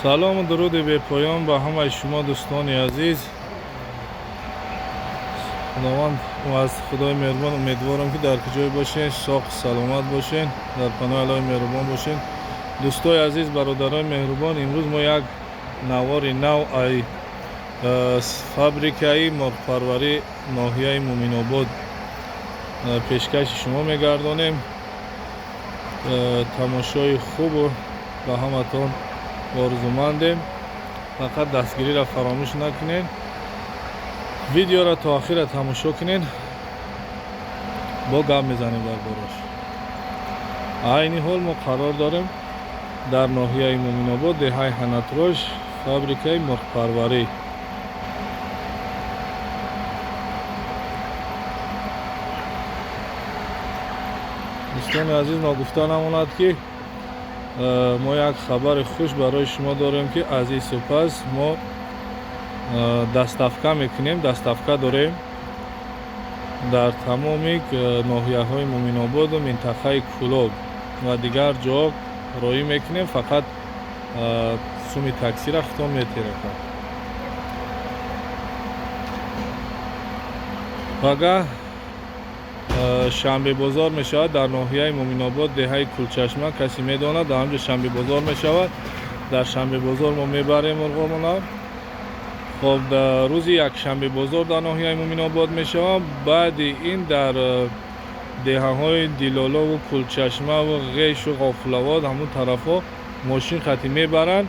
سلام و درود به پایان به همه شما دوستان عزیز. خداوند و از خدای مهربان امیدوارم که در کجای باشین ساق سلامت باشین، در پناه الهی مهربان باشین. دوستای عزیز، برادرای مهربان، امروز ما یک نوار نو ای فابریکای مرغ پروری ناحیه مومن آباد پیشکش شما میگردانیم. تماشای خوب به همتون آرزومندیم. فقط دستگیری را فراموش نکنین، ویدیو را تا آخر تماشا کنین، با گپ میزنیم دربارش. عین حال ما قرار داریم در ناحیه مومن آباد دهه حنتراش فابریکای مرغ پروری. دوستان عزیز، ناگفته نماند که ما یک خبر خوش برای شما داریم که از این سپس ما دستافکه میکنیم. دستافکه داریم در تمام ناحیه های مومن آباد و منطقه کلاب و دیگر جا رایی میکنیم. فقط سوم تاکسی را ختم میتره. اگر شنبه بازار می شود در ناحیه مومن آباد دهه کلچشمه، کسی میداند در همجا شنبه بازار می شود. در شنبه بازار ما میبریم مرغامون. خب در روز یک شنبه بازار در ناحیه مومن آباد می شود. بعد این در دهه های دیلالا و کلچشمه و غیش و غافلواد همون طرف ها ماشین خطی میبرند.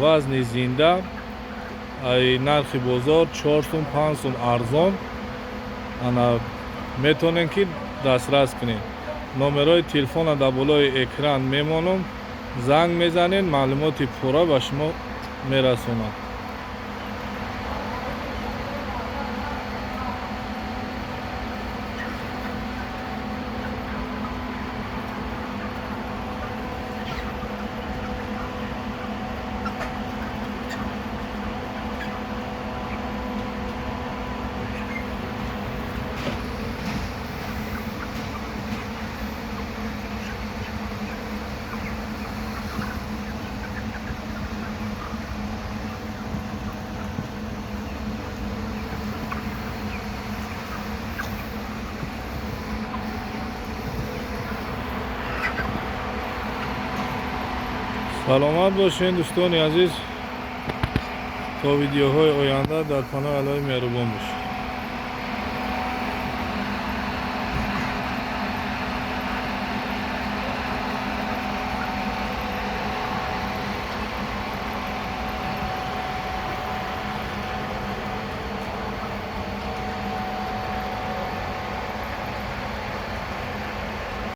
وزن زنده نرخ بازار 4 سوم 5 سوم ارزان میتونین که دسترس کنین. نمرای تلفن در بالای اکران میمانم، زنگ میزنین، معلومات پورا به شما میرسونم. سلامت باشین دوستان عزیز، تا ویدیوهای آینده در پناه الهی مهربان باشین.